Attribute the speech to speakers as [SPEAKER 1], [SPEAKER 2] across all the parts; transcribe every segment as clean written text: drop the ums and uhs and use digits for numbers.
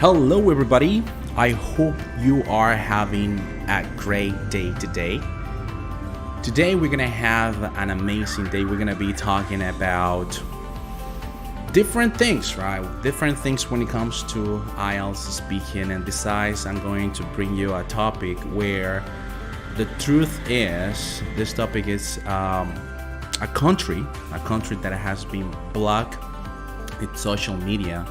[SPEAKER 1] Hello, everybody. I hope you are having a great day today. Today, we're gonna have an amazing day. We're gonna be talking about different things, right? Different things when it comes to IELTS speaking. And besides, I'm going to bring you a topic where the truth is this topic is a country that has been blocked in social media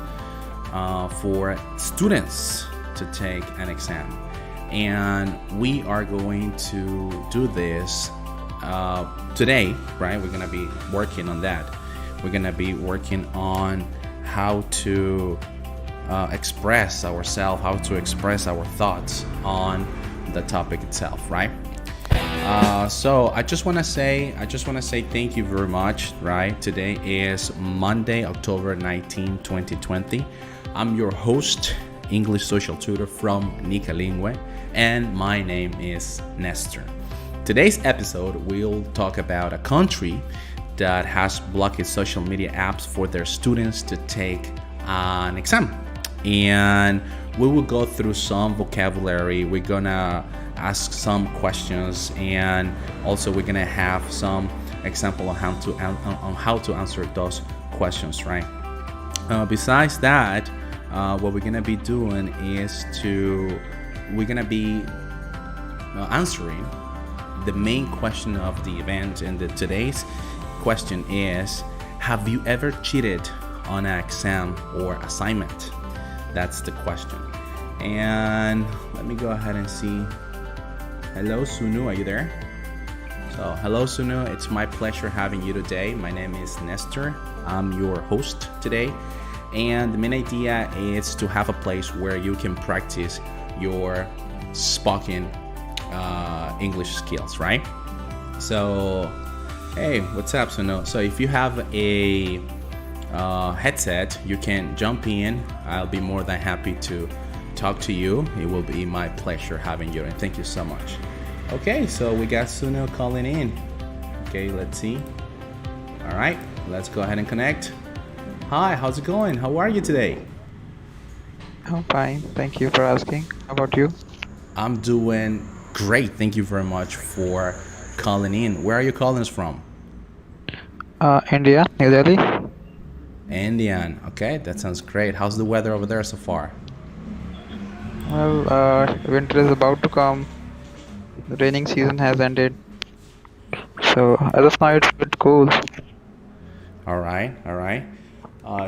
[SPEAKER 1] for students to take an exam. And we are going to do this today, right? We're going to be working on that. We're going to be working on how to express ourselves, how to express our thoughts on the topic itself, right? So I just want to say thank you very much, right? Today is Monday, October 19, 2020. I'm your host, English social tutor from Nicalingue, and my name is Nestor. Today's episode, we'll talk about a country that has blocked its social media apps for their students to take an exam. And we will go through some vocabulary. We're gonna ask some questions, and also we're gonna have some example on how to answer those questions, right? Besides that, what we're gonna be doing is we're gonna be answering the main question of the event. And today's question is: have you ever cheated on an exam or assignment? That's the question. And let me go ahead and see. Hello, Sunu, are you there? So, hello, Sunu. It's my pleasure having you today. My name is Nestor. I'm your host today. And the main idea is to have a place where you can practice your spoken English skills, right? So, hey, what's up, Sunu? So, if you have a headset, you can jump in. I'll be more than happy to talk to you. It will be my pleasure having you, and thank you so much. Okay, so we got Suno calling in. Okay, let's see. All right, let's go ahead and connect. Hi, how's it going? How are you today?
[SPEAKER 2] I'm fine. Thank you for asking. How about you?
[SPEAKER 1] I'm doing great. Thank you very much for calling in. Where are you calling us from?
[SPEAKER 2] India, New Delhi.
[SPEAKER 1] Indian. Okay, that sounds great. How's the weather over there so far?
[SPEAKER 2] Well, winter is about to come. The raining season has ended. So as of now, it's a bit cool.
[SPEAKER 1] All right, all right.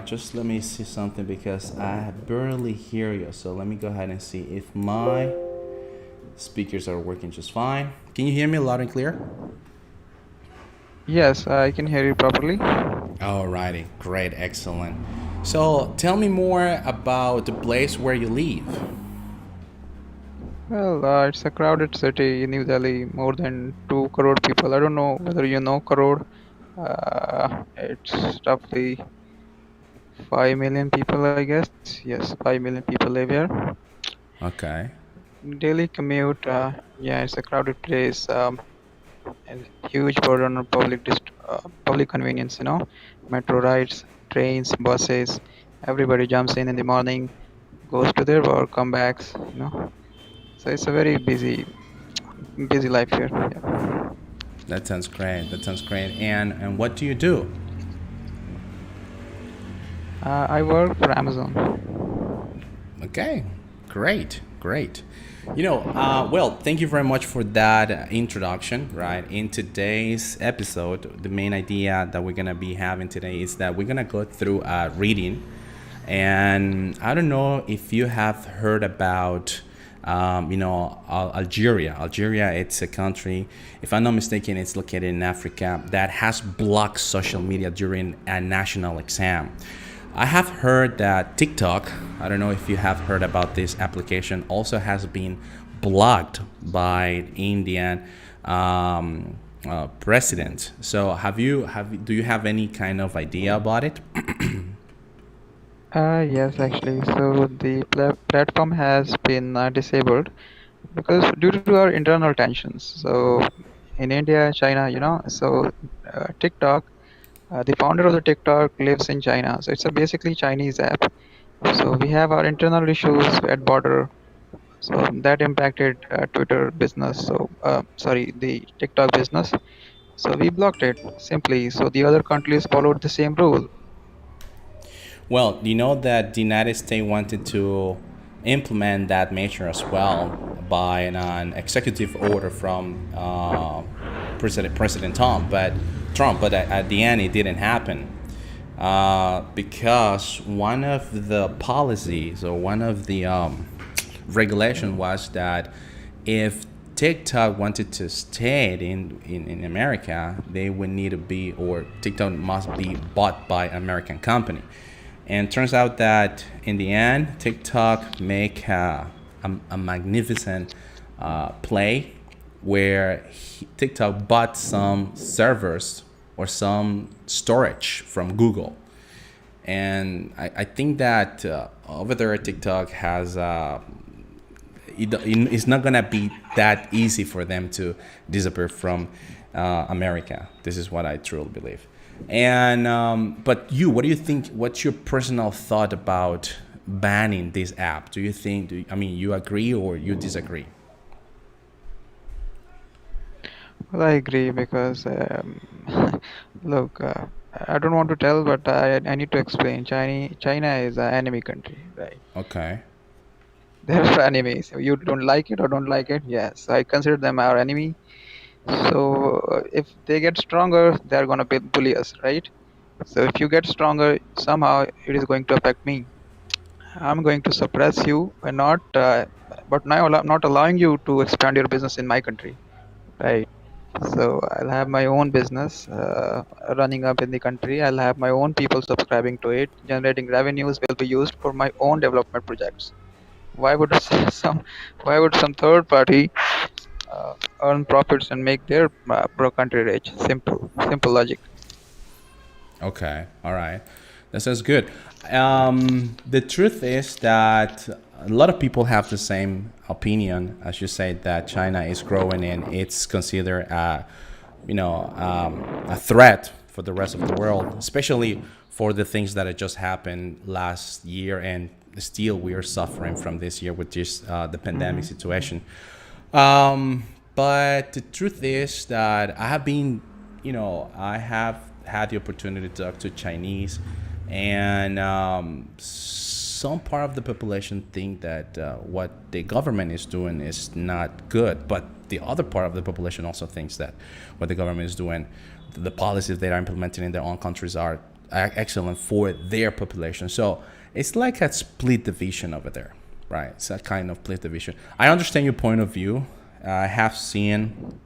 [SPEAKER 1] Just let me see something because I barely hear you. So let me go ahead and see if my speakers are working just fine. Can you hear me loud and clear?
[SPEAKER 2] Yes, I can hear you properly.
[SPEAKER 1] Alrighty, great, excellent. So tell me more about the place where you live.
[SPEAKER 2] Well, it's a crowded city in New Delhi, more than 2 crore people. I don't know whether you know crore. It's roughly 5 million people, I guess. Yes, 5 million people live here.
[SPEAKER 1] Okay.
[SPEAKER 2] Daily commute, yeah, it's a crowded place. And huge burden on public convenience, metro rides, trains, buses. Everybody jumps in the morning, goes to their work, come back. So it's a very busy life here. Yeah.
[SPEAKER 1] That sounds great. That sounds great. And what do you do?
[SPEAKER 2] I work for Amazon.
[SPEAKER 1] Okay, great, great. Well, thank you very much for that introduction, right? In today's episode, the main idea that we're gonna be having today is that we're gonna go through a reading. And I don't know if you have heard about, Algeria. Algeria, it's a country, if I'm not mistaken, it's located in Africa, that has blocked social media during a national exam. I have heard that TikTok, I don't know if you have heard about this application, also has been blocked by Indian president. So do you have any kind of idea about it?
[SPEAKER 2] Yes, actually. So the platform has been disabled because due to our internal tensions. So in India, China, so TikTok, the founder of the TikTok lives in China. So it's a basically Chinese app. So we have our internal issues at border. So that impacted Twitter business. Sorry, the TikTok business. So we blocked it simply. So the other countries followed the same rule.
[SPEAKER 1] Well, you know that the United States wanted to implement that measure as well by an executive order from President Trump, but at the end it didn't happen because one of the policies or one of the regulation was that if TikTok wanted to stay in America, they would need to be, or TikTok must be bought by American company. And turns out that in the end, TikTok make a magnificent play where TikTok bought some servers or some storage from Google. And I think that over there, TikTok has it's not gonna be that easy for them to disappear from America. This is what I truly believe. And but you, what do you think? What's your personal thought about banning this app? Do you think? I mean, you agree or you disagree?
[SPEAKER 2] Well, I agree because look, I don't want to tell, but I need to explain. China is an enemy country, right?
[SPEAKER 1] Okay.
[SPEAKER 2] They're enemies. You don't like it or don't like it, yes. I consider them our enemy. So if they get stronger, they're gonna bully us, right? So if you get stronger, somehow it is going to affect me. I'm going to suppress you and but now not allowing you to expand your business in my country, right? So I'll have my own business running up in the country. I'll have my own people subscribing to it. Generating revenues will be used for my own development projects. Why would some why would some third party earn profits and make their pro country rich? Simple logic.
[SPEAKER 1] Okay. All right. That sounds good. The truth is that a lot of people have the same opinion, as you said, that China is growing and it's considered a threat for the rest of the world, especially for the things that had just happened last year and still we are suffering from this year with this the pandemic
[SPEAKER 2] Hmm.
[SPEAKER 1] situation. But the truth is that I have had the opportunity to talk to Chinese, and some part of the population think that what the government is doing is not good, but the other part of the population also thinks that what the government is doing, the policies they are implementing in their own countries are excellent for their population. So it's like a split division over there, right? It's a kind of split division. I understand your point of view. I have seen,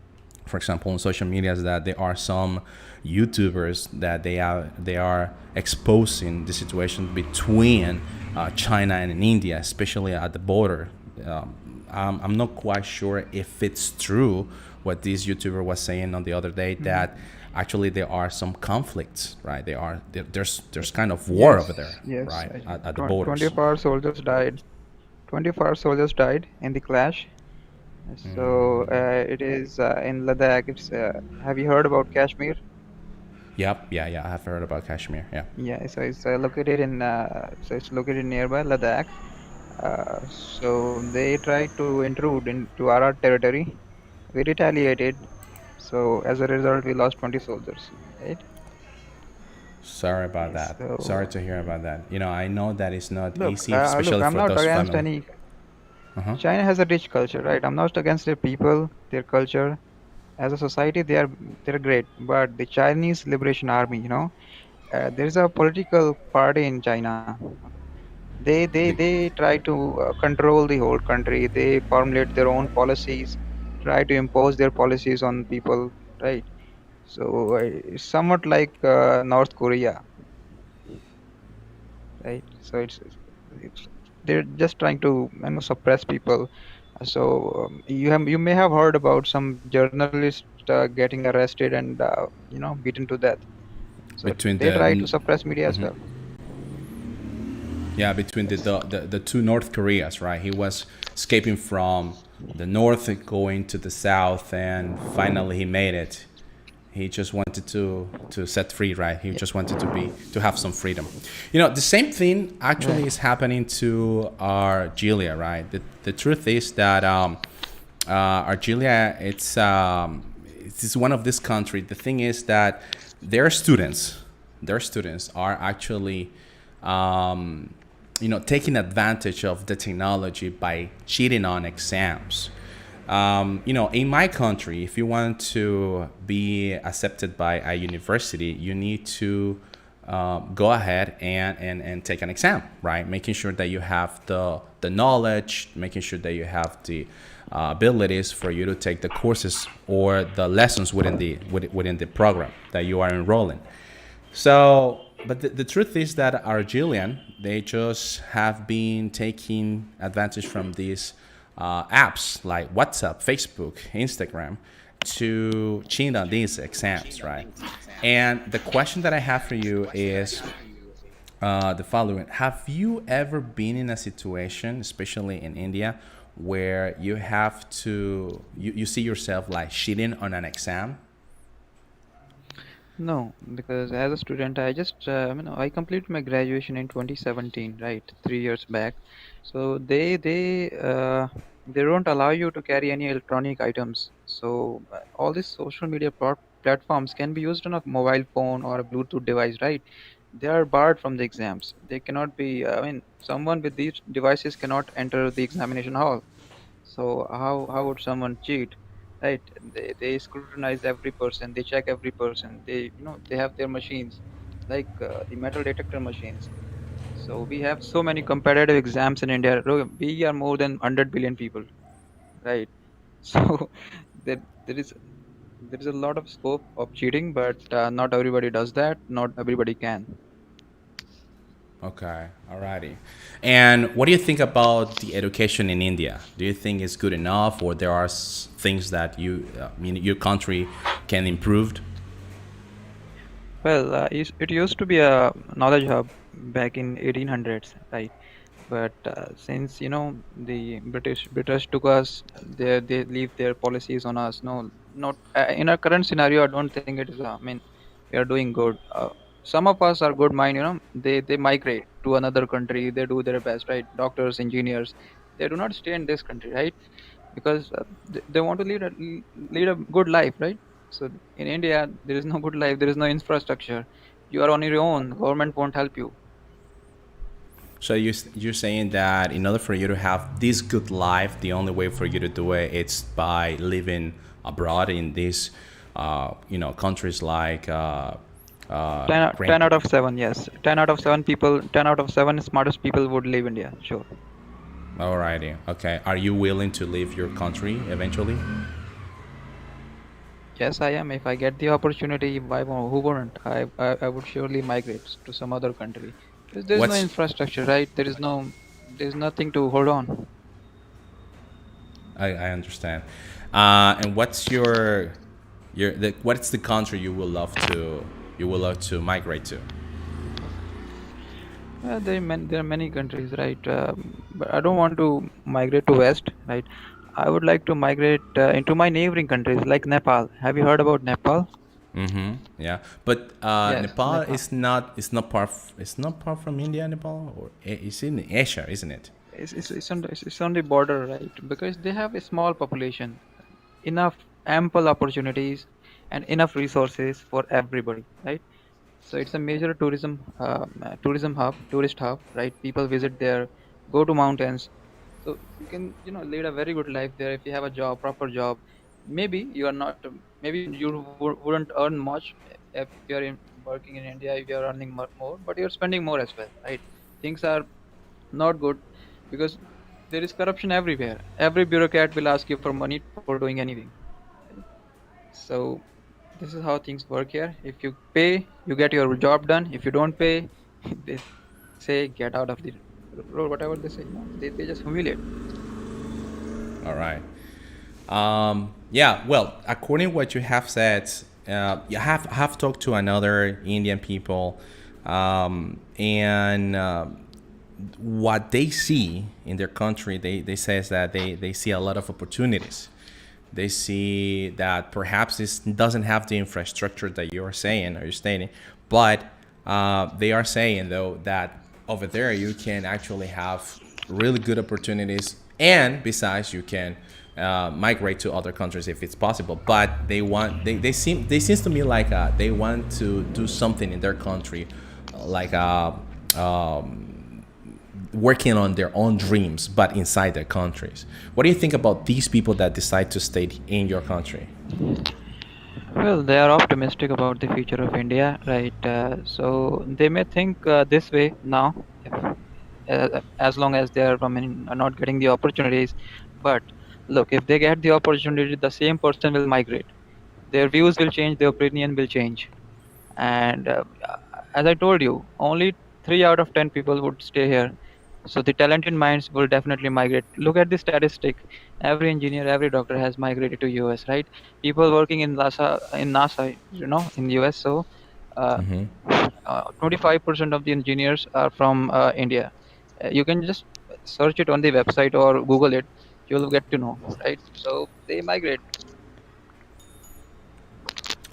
[SPEAKER 1] for example, on social media, that there are some YouTubers that they are exposing the situation between China and India, especially at the border. I'm not quite sure if it's true what this YouTuber was saying on the other day,
[SPEAKER 2] Hmm.
[SPEAKER 1] that actually there are some conflicts, right? There's kind of war over
[SPEAKER 2] Yes,
[SPEAKER 1] there,
[SPEAKER 2] yes.
[SPEAKER 1] right, at the borders.
[SPEAKER 2] 24 soldiers died. 24 soldiers died in the clash. So it is in Ladakh. Have you heard about Kashmir?
[SPEAKER 1] Yep, yeah, I have heard about Kashmir. Yeah.
[SPEAKER 2] Yeah, so it's located nearby Ladakh. So they tried to intrude into our territory. We retaliated. So as a result, we lost 20 soldiers. Right?
[SPEAKER 1] Sorry about that. Sorry
[SPEAKER 2] So
[SPEAKER 1] to hear about that. I know that it's not
[SPEAKER 2] look,
[SPEAKER 1] easy, especially
[SPEAKER 2] I'm
[SPEAKER 1] for
[SPEAKER 2] not
[SPEAKER 1] those
[SPEAKER 2] against
[SPEAKER 1] family.
[SPEAKER 2] any.
[SPEAKER 1] Uh-huh.
[SPEAKER 2] China has a rich culture, right? I'm not against their people, their culture. As a society, they're great. But the Chinese Liberation Army, there's a political party in China.
[SPEAKER 1] The,
[SPEAKER 2] They try to control the whole country. They formulate their own policies, try to impose their policies on people, right? So it's somewhat like North Korea, right? So it's they're just trying to suppress people. So you may have heard about some journalists getting arrested and beaten to death. So
[SPEAKER 1] between
[SPEAKER 2] they
[SPEAKER 1] the
[SPEAKER 2] try to suppress media as
[SPEAKER 1] mhm.
[SPEAKER 2] well.
[SPEAKER 1] Yeah, between
[SPEAKER 2] Yes.
[SPEAKER 1] the two North Koreas, right? He was escaping from the north, going to the south, and finally he made it. He just wanted to set free, right? He
[SPEAKER 2] Yeah.
[SPEAKER 1] just wanted to have some freedom. The same thing actually
[SPEAKER 2] Right.
[SPEAKER 1] is happening to Argelia, right? The truth is that Argelia, it's one of this country. The thing is that their students, their students are actually taking advantage of the technology by cheating on exams. In my country, if you want to be accepted by a university, you need to go ahead and take an exam, right? Making sure that you have the knowledge, making sure that you have the abilities for you to take the courses or the lessons within the program that you are enrolling. So, but the truth is that Argelian, they just have been taking advantage from these apps like WhatsApp, Facebook, Instagram to cheat on these exams, right? And the question that I have for you is the following: have you ever been in a situation, especially in India, where you see yourself like cheating on an exam?
[SPEAKER 2] No, because as a student, I completed my graduation in 2017, right, 3 years back. So they don't allow you to carry any electronic items. So all these social media platforms can be used on a mobile phone or a Bluetooth device, right? They are barred from the exams. They cannot be. Someone with these devices cannot enter the examination hall. So how would someone cheat, right? They scrutinize every person. They check every person. They have their machines, like the metal detector machines. So we have so many competitive exams in India. Look, we are more than 100 billion people, right? So there there is there is a lot of scope of cheating, but not everybody does that. Not everybody can.
[SPEAKER 1] Okay, alrighty. And what do you think about the education in India? Do you think it's good enough, or there are things that your country can improve?
[SPEAKER 2] Well, it used to be a knowledge hub back in 1800s, right? But since the British took us, they leave their policies on us. No, not in our current scenario. I don't think it is. We are doing good. Some of us are good mind. They migrate to another country. They do their best, right? Doctors, engineers. They do not stay in this country, right? Because they want to lead a good life, right? So in India, there is no good life. There is no infrastructure. You are on your own. Government won't help you.
[SPEAKER 1] So you're saying that in order for you to have this good life, the only way for you to do it it's by living abroad in these, countries like Great.
[SPEAKER 2] 10 out of 7, yes. 10 out of 7 people, 10 out of 7 smartest people would leave India, sure.
[SPEAKER 1] Alrighty. Okay. Are you willing to leave your country eventually?
[SPEAKER 2] Yes, I am. If I get the opportunity, who wouldn't? I would surely migrate to some other country. Because there's no
[SPEAKER 1] What's
[SPEAKER 2] infrastructure, right? There's nothing to hold on.
[SPEAKER 1] I understand. And what's the country you will love to migrate to?
[SPEAKER 2] There are many countries, right? But I don't want to migrate to West, right? I would like to migrate into my neighboring countries like Nepal. Have you heard about Nepal?
[SPEAKER 1] Mm-hmm. Yeah, but
[SPEAKER 2] Yes,
[SPEAKER 1] Nepal
[SPEAKER 2] Nepal.
[SPEAKER 1] is not far from India. Nepal, or it's in Asia, isn't it?
[SPEAKER 2] It's on the border, right? Because they have a small population, enough ample opportunities, and enough resources for everybody, right? So it's a major tourism hub, tourist hub, right? People visit there, go to mountains. So you can lead a very good life there if you have a job, proper job. Maybe you are not. Maybe you wouldn't earn much if you are working in India. If you are earning more, but you're spending more as well, right? Things are not good because there is corruption everywhere. Every bureaucrat will ask you for money for doing anything, right? So this is how things work here. If you pay, you get your job done. If you don't pay, they say get out of the road. Whatever they say, they just humiliate.
[SPEAKER 1] All right. Yeah. Well, according to what you have said, you have talked to another Indian people, and what they see in their country, they says that they see a lot of opportunities. They see that perhaps this doesn't have the infrastructure that you're saying or you're stating, but they are saying though that over there you can actually have really good opportunities, and besides you can migrate to other countries if it's possible. But they seems to me like they want to do something in their country, like working on their own dreams, but inside their countries. What do you think about these people that decide to stay in your country?
[SPEAKER 2] Well, they are optimistic about the future of India, right? So they may think this way now, as long as they are, I mean, are not getting the opportunities. But look, if they get the opportunity, the same person will migrate. Their views will change, their opinion will change. And as I told you, only 3 out of 10 people would stay here. So the talented minds will definitely migrate. Look at the statistic. Every engineer, every doctor has migrated to US, right? People working in NASA, in US. So uh, 25% of the engineers are from India. You can just search it on the website or Google it. You'll get to know, right? So they migrate.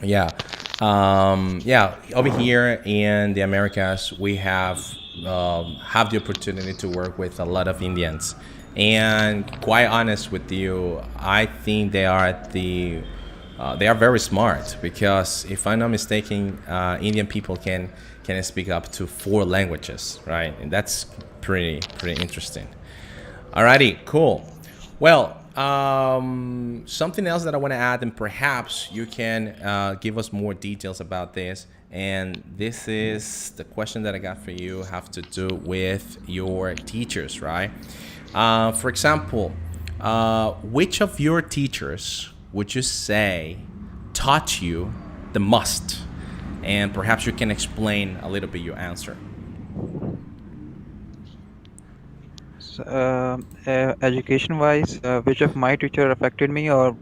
[SPEAKER 1] Yeah. Yeah. Over here in the Americas, we have the opportunity to work with a lot of Indians, and quite honest with you, I think they are very smart because if I'm not mistaken, Indian people can speak up to 4 languages, right? And that's pretty interesting. Alrighty, cool. Well, something else that I want to add, and perhaps you can give us more details about this. And this is the question that I got for you, have to do with your teachers, right? For example, which of your teachers would you say taught you the most? And perhaps you can explain a little bit your answer.
[SPEAKER 2] Education wise, which of my teacher affected me, or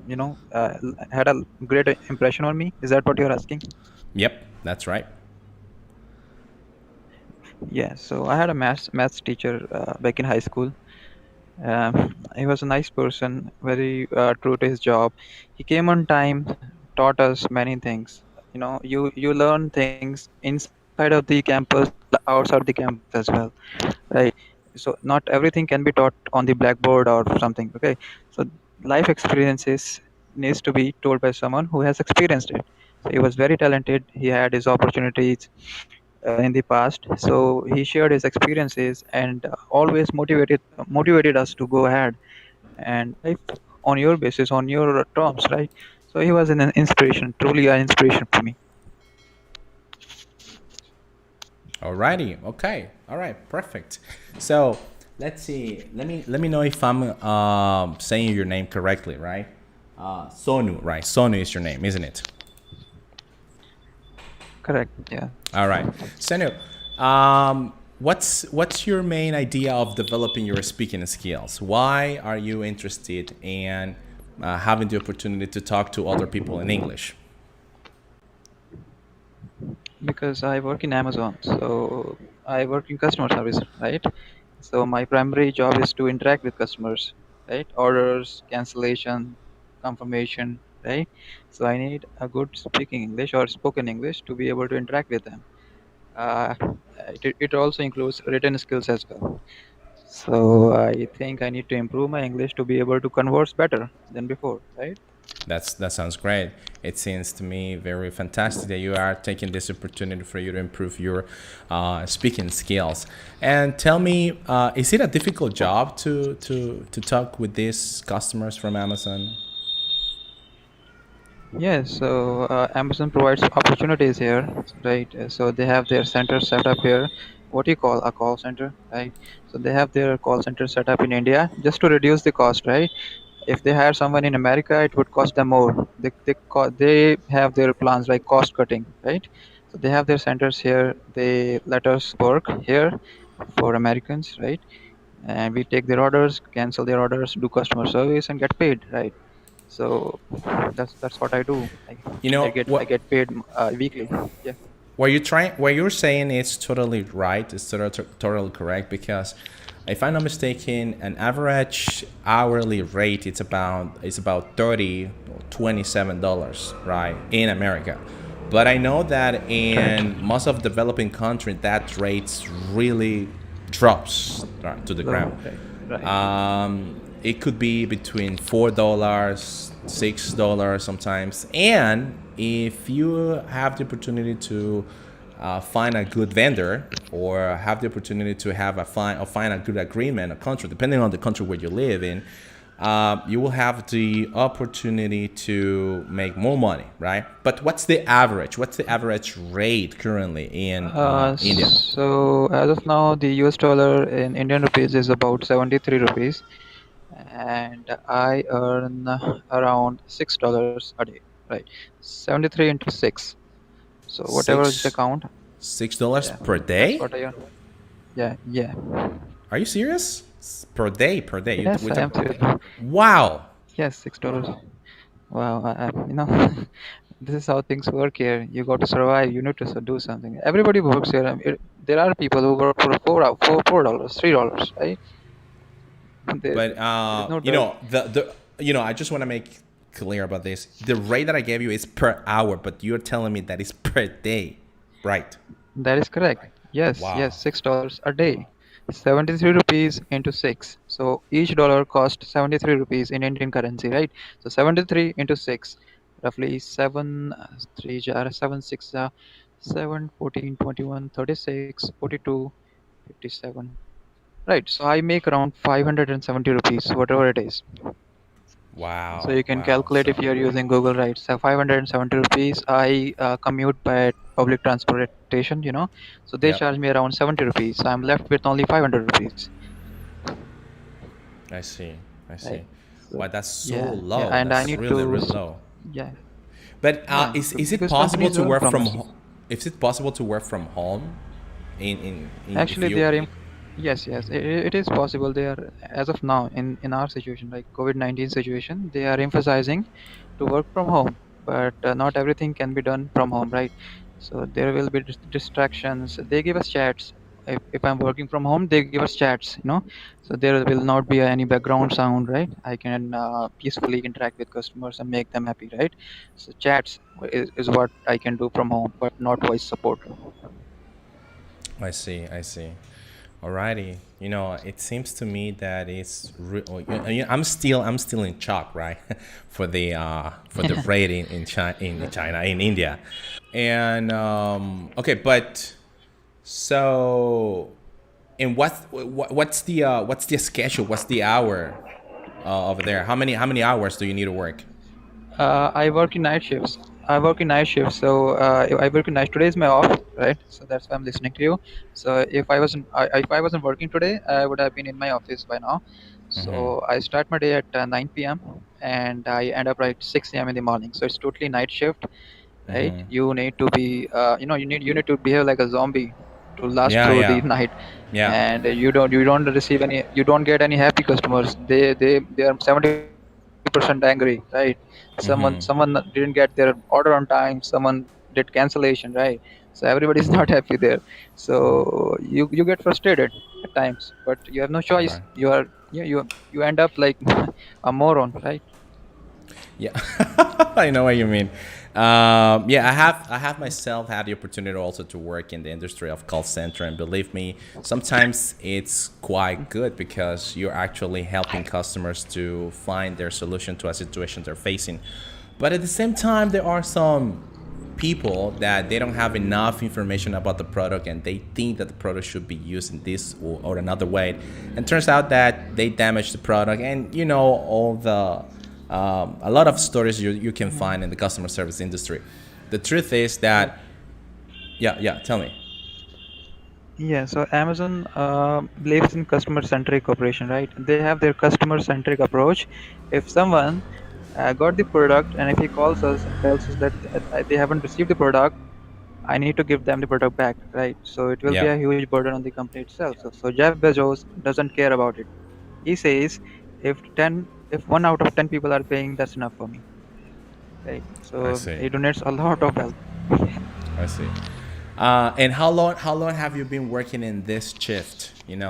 [SPEAKER 2] had a great impression on me? Is that what you're asking?
[SPEAKER 1] Yep, that's right.
[SPEAKER 2] Yeah, so I had a maths teacher back in high school. He was a nice person, very true to his job. He came on time, taught us many things. You learn things inside of the campus, outside the campus as well, right? So not everything can be taught on the blackboard or something. Okay, so life experiences needs to be told by someone who has experienced it. So he was very talented. He had his opportunities in the past, so he shared his experiences and always motivated us to go ahead and live on your basis, on your terms, right? So he was an inspiration, truly an inspiration for me.
[SPEAKER 1] Alrighty. Okay. All right. Perfect. So let's see. Let me know if I'm saying your name correctly, right? Sonu, right? Sonu is your name, isn't it?
[SPEAKER 2] Correct, yeah.
[SPEAKER 1] All right. Sonu, what's your main idea of developing your speaking skills? Why are you interested in having the opportunity to talk to other people in English?
[SPEAKER 2] Because I work in Amazon, so I work in customer service, right? So my primary job is to interact with customers, right? Orders, cancellation, confirmation, right? So I need a good speaking English or spoken English to be able to interact with them. Uh, it also includes written skills as well. So I think I need to improve my English to be able to converse better than before, right?
[SPEAKER 1] That sounds great. It seems to me very fantastic that you are taking this opportunity for you to improve your speaking skills. And tell me, is it a difficult job to talk with these customers from Amazon?
[SPEAKER 2] Yes, so Amazon provides opportunities here, right? So they have their center set up here. What do you call a call center, right? So they have their call center set up in India just to reduce the cost, right? If they hire someone in America, it would cost them more. They have their plans like cost cutting, right? So they have their centers here. They let us work here for Americans, right? And we take their orders, cancel their orders, do customer service, and get paid, right? So that's what I do. I,
[SPEAKER 1] You
[SPEAKER 2] I
[SPEAKER 1] know
[SPEAKER 2] get I
[SPEAKER 1] what?
[SPEAKER 2] get paid weekly. Yeah.
[SPEAKER 1] What you're saying is totally right. It's totally correct because if I'm not mistaken, an average hourly rate it's about 30 or $27, right, in America. But I know that
[SPEAKER 2] Right.
[SPEAKER 1] in most of developing countries, that rate really drops right, to the ground.
[SPEAKER 2] Low. Right. Right.
[SPEAKER 1] It could be between $4, $6 sometimes. And if you have the opportunity to find a good vendor or have the opportunity to have find a good agreement, a contract, depending on the country where you live in, you will have the opportunity to make more money, right? But what's the average? What's the average rate currently in India?
[SPEAKER 2] So as of now, the US dollar in Indian rupees is about 73 rupees, and I earn around $6 a day, right? 73 into 6. So whatever is the
[SPEAKER 1] Six
[SPEAKER 2] count,
[SPEAKER 1] $6
[SPEAKER 2] yeah,
[SPEAKER 1] per
[SPEAKER 2] that's
[SPEAKER 1] day?
[SPEAKER 2] what I earn. Yeah, yeah.
[SPEAKER 1] Are you serious? Per day, per day.
[SPEAKER 2] Yes,
[SPEAKER 1] We
[SPEAKER 2] I
[SPEAKER 1] talk.
[SPEAKER 2] am serious.
[SPEAKER 1] Wow.
[SPEAKER 2] Yes, $6. Wow, this is how things work here. You got to survive. You need to do something. Everybody works here. There are people who work for $4, $3, right?
[SPEAKER 1] But
[SPEAKER 2] There's no doubt.
[SPEAKER 1] I just want to make clear about this. The rate that I gave you is per hour, but you're telling me that is per day, right?
[SPEAKER 2] That is correct. Yes,
[SPEAKER 1] Wow.
[SPEAKER 2] yes, $6 a day. 73 rupees into 6. So each dollar cost 73 rupees in Indian currency, right? So 73 into 6, roughly 7, 3 jar, 7, 6, 7, 14, 21, 36, 42, 57. Right, so I make around 570 rupees, whatever it is. So
[SPEAKER 1] Wow.
[SPEAKER 2] you can
[SPEAKER 1] Wow.
[SPEAKER 2] calculate if you're using Google, right? So 570 rupees. I commute by public transportation, So they
[SPEAKER 1] Yep.
[SPEAKER 2] charge me around 70 rupees. So I'm left with only 500 rupees,
[SPEAKER 1] I see. I
[SPEAKER 2] right?
[SPEAKER 1] see.
[SPEAKER 2] So
[SPEAKER 1] Wow, that's so
[SPEAKER 2] yeah, yeah,
[SPEAKER 1] low.
[SPEAKER 2] and I
[SPEAKER 1] That's
[SPEAKER 2] need
[SPEAKER 1] really,
[SPEAKER 2] to,
[SPEAKER 1] really low.
[SPEAKER 2] yeah,
[SPEAKER 1] But
[SPEAKER 2] yeah,
[SPEAKER 1] is it
[SPEAKER 2] because
[SPEAKER 1] possible
[SPEAKER 2] companies
[SPEAKER 1] to
[SPEAKER 2] earn
[SPEAKER 1] work
[SPEAKER 2] from
[SPEAKER 1] from
[SPEAKER 2] us.
[SPEAKER 1] is it possible to work from home in if
[SPEAKER 2] Actually,
[SPEAKER 1] you
[SPEAKER 2] yes, yes, it is possible. They are, as of now, in our situation, like COVID-19 situation, they are emphasizing to work from home, but not everything can be done from home, right? So there will be distractions. They give us chats. If I'm working from home, they give us chats. So there will not be any background sound, right? I can peacefully interact with customers and make them happy, right? So chats is what I can do from home, but not voice support.
[SPEAKER 1] I see, I see. Alrighty, it seems to me that I'm still in shock, right, for the rating in China in India, and okay, but so and what's the schedule? What's the hour over there? How many hours do you need to work?
[SPEAKER 2] I work in night shifts. I work in night shifts. So I work in night. Today is my off, right? So that's why I'm listening to you. So if I wasn't working today, I would have been in my office by now. So I start my day at 9 p.m. and I end up right 6 a.m. in the morning. So it's totally night shift, right? You need to be, you need to behave like a zombie to last
[SPEAKER 1] Yeah,
[SPEAKER 2] through the
[SPEAKER 1] yeah,
[SPEAKER 2] night,
[SPEAKER 1] yeah.
[SPEAKER 2] and you don't get any happy customers. They are 70% angry, right? Someone didn't get their order on time. Someone did cancellation, right? So everybody is not happy there. So you get frustrated at times, but you have no
[SPEAKER 1] All
[SPEAKER 2] choice.
[SPEAKER 1] right.
[SPEAKER 2] You end up like a moron, right?
[SPEAKER 1] Yeah, I know what you mean. Yeah, I have myself had the opportunity also to work in the industry of call center, and believe me, sometimes it's quite good because you're actually helping customers to find their solution to a situation they're facing. But at the same time, there are some people that they don't have enough information about the product and they think that the product should be used in this or another way, and turns out that they damage the product, and all the a lot of stories you can find in the customer service industry. The truth is
[SPEAKER 2] Yeah.
[SPEAKER 1] that, yeah, yeah, tell me.
[SPEAKER 2] Yeah, so Amazon believes in customer-centric operation, right? They have their customer-centric approach. If someone got the product and if he calls us and tells us that they haven't received the product, I need to give them the product back, right? So it will be
[SPEAKER 1] Yeah,
[SPEAKER 2] a huge burden on the company itself. So Jeff Bezos doesn't care about it. He says, if 1 out of 10 people are paying, that's enough for me, right?
[SPEAKER 1] I
[SPEAKER 2] So
[SPEAKER 1] see.
[SPEAKER 2] he donates a lot of wealth.
[SPEAKER 1] I see. And how long have you been working in this shift? In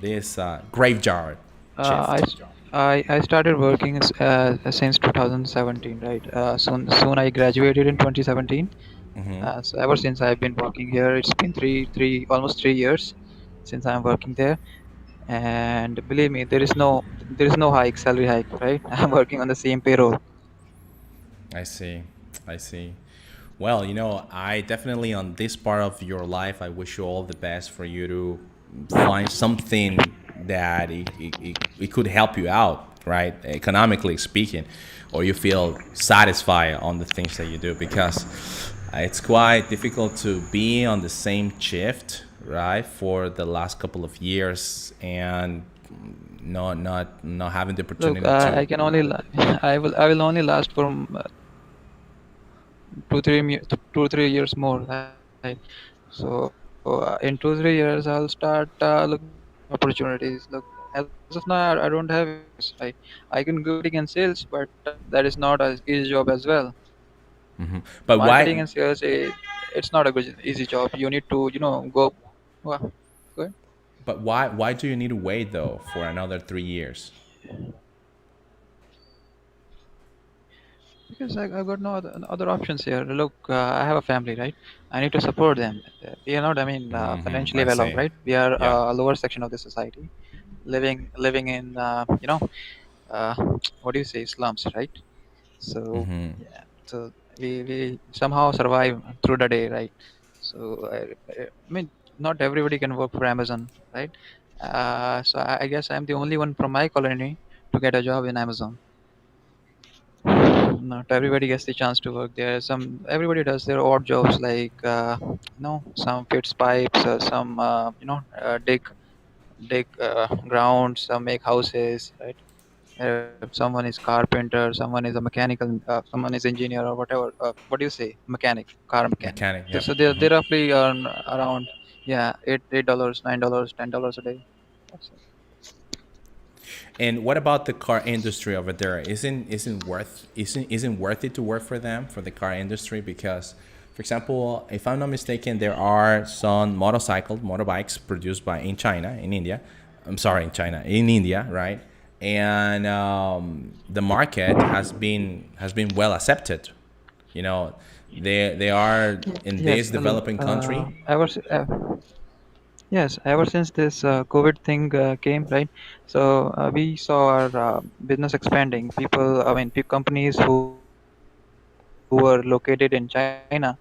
[SPEAKER 1] this graveyard
[SPEAKER 2] I,
[SPEAKER 1] shift?
[SPEAKER 2] s- I started working since 2017, right? Soon I graduated in 2017. So ever since I've been working here, it's been almost 3 years since I'm working there. And believe me, there is no hike, salary hike, right? I'm working on the same payroll.
[SPEAKER 1] I see. I see. Well, I definitely on this part of your life, I wish you all the best for you to find something that it could help you out, right? Economically speaking, or you feel satisfied on the things that you do because it's quite difficult to be on the same shift, right, for the last couple of years and not having the
[SPEAKER 2] Look,
[SPEAKER 1] opportunity to.
[SPEAKER 2] I can only I will only last for 2 3 years more, right? So in 2 3 years I'll start looking for new opportunities. Look, as of now I don't have experience. I can go marketing and sales, but that is not an easy job as well.
[SPEAKER 1] But
[SPEAKER 2] Marketing and
[SPEAKER 1] why?
[SPEAKER 2] sales, it's not a good easy job. You need to go. Well, go ahead.
[SPEAKER 1] But why do you need to wait though for another 3 years?
[SPEAKER 2] Because I've got no other options here. Look, I have a family, right? I need to support them. We are not, I mean, financially
[SPEAKER 1] I
[SPEAKER 2] well off,
[SPEAKER 1] see.
[SPEAKER 2] right? We are
[SPEAKER 1] Yeah.
[SPEAKER 2] a lower section of the society, living in, uh, what do you say, slums, right? So yeah, so we somehow survive through the day, right? So I mean, not everybody can work for Amazon, right? So I guess I'm the only one from my colony to get a job in Amazon. Not everybody gets the chance to work there. Some everybody does their odd jobs like some fits pipes, some dig grounds, some make houses, right? Someone is carpenter, someone is a mechanical, someone is engineer or whatever. What do you say? Mechanic, car mechanic.
[SPEAKER 1] Mechanic.
[SPEAKER 2] So,
[SPEAKER 1] Yep.
[SPEAKER 2] so they roughly earn around, yeah, $8, $9, $10 a day. That's it.
[SPEAKER 1] And what about the car industry over there? Isn't worth it to work for them for the car industry? Because, for example, if I'm not mistaken, there are some motorbikes produced by in China, in India. I'm sorry, in India, right? And the market has been well accepted. You know, they are in
[SPEAKER 2] Yes,
[SPEAKER 1] this
[SPEAKER 2] look,
[SPEAKER 1] developing country.
[SPEAKER 2] yes, ever since this COVID thing came, right? So we saw our business expanding. People, I mean, companies who were located in China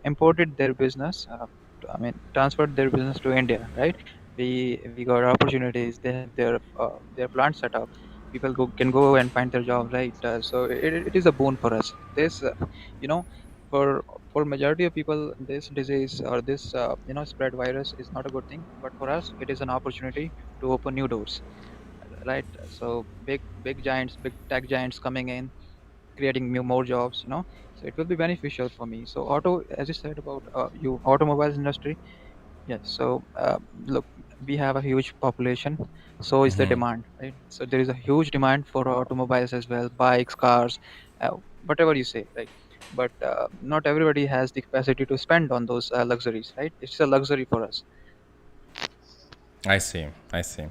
[SPEAKER 2] imported their business. Transferred their business to India, right? We got opportunities. They have their plant set up. People can go and find their job, right? So it is a boon for us. This, you know, for majority of people, this disease or this spread virus is not a good thing. But for us, it is an opportunity to open new doors, right? So big giants, big tech giants coming in, creating more jobs, so it will be beneficial for me. So auto, as you said about you automobiles industry, yes. So look, we have a huge population, so is the demand, right? So there is a huge demand for automobiles as well, bikes, cars, whatever you say, right? But not everybody has the capacity to spend on those luxuries, right? It's a luxury for us.
[SPEAKER 1] I see. I see.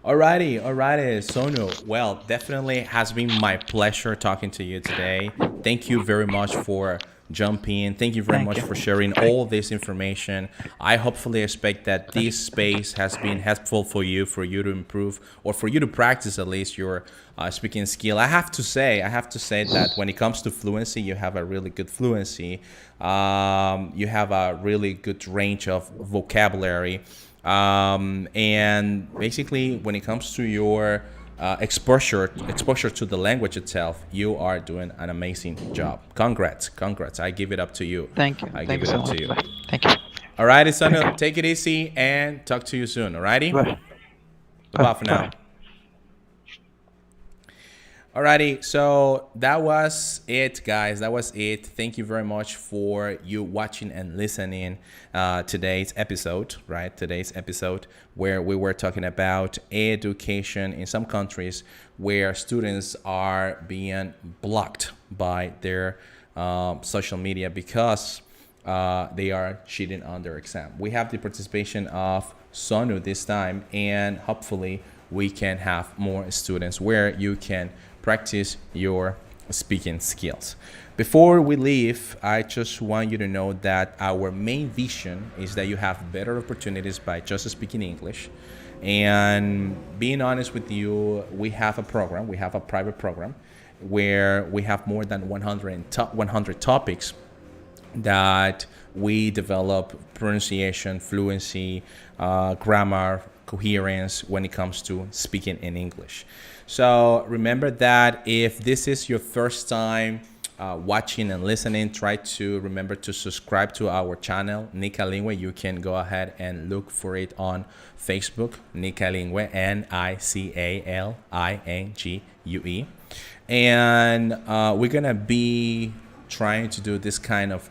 [SPEAKER 1] Alrighty, Sonu. Well, definitely has been my pleasure talking to you today. Thank you very much for jumping. Thank you very
[SPEAKER 2] Thank
[SPEAKER 1] much
[SPEAKER 2] you.
[SPEAKER 1] for sharing all this information. I hopefully expect that this space has been helpful for you to improve, or for you to practice at least your speaking skill. I have to say that when it comes to fluency, you have a really good fluency. You have a really good range of vocabulary. And basically, when it comes to your exposure to the language itself, you are doing an amazing job. Congrats! I give it up to you.
[SPEAKER 2] Thank you.
[SPEAKER 1] I
[SPEAKER 2] Thank
[SPEAKER 1] give
[SPEAKER 2] you
[SPEAKER 1] it
[SPEAKER 2] so
[SPEAKER 1] up to
[SPEAKER 2] much.
[SPEAKER 1] you.
[SPEAKER 2] Bye. Thank you.
[SPEAKER 1] Alrighty,
[SPEAKER 2] Thank
[SPEAKER 1] son.
[SPEAKER 2] you.
[SPEAKER 1] Take it easy and talk to you soon. Alrighty.
[SPEAKER 2] Bye.
[SPEAKER 1] Bye
[SPEAKER 2] Bye.
[SPEAKER 1] bye for
[SPEAKER 2] Bye.
[SPEAKER 1] now. Alrighty, so that was it, guys. That was it. Thank you very much for you watching and listening today's episode, right? Today's episode where we were talking about education in some countries where students are being blocked by their social media because they are cheating on their exam. We have the participation of Sonu this time, and hopefully we can have more students where you can practice your speaking skills. Before we leave, I just want you to know that our main vision is that you have better opportunities by just speaking English. And being honest with you, we have a program, we have a private program where we have more than 100 topics that we develop pronunciation, fluency, grammar, coherence when it comes to speaking in English. So remember that if this is your first time watching and listening, try to remember to subscribe to our channel, Nica Lingua. You can go ahead and look for it on Facebook, Nica Lingua, Nicalingue. And we're going to be trying to do this kind of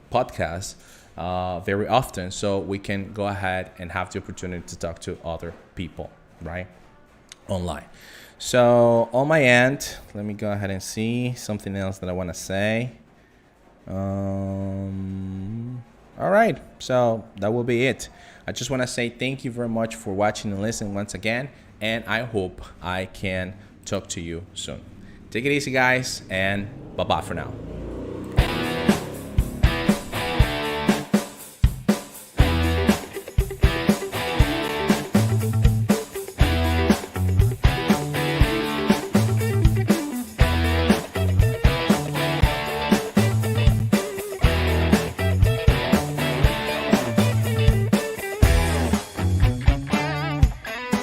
[SPEAKER 1] podcast very often, so we can go ahead and have the opportunity to talk to other people, right, online. So on my end, let me go ahead and see something else that I want to say. All right, so that will be it. I just want to say thank you very much for watching and listening once again, and I hope I can talk to you soon. Take it easy, guys, and bye-bye for now.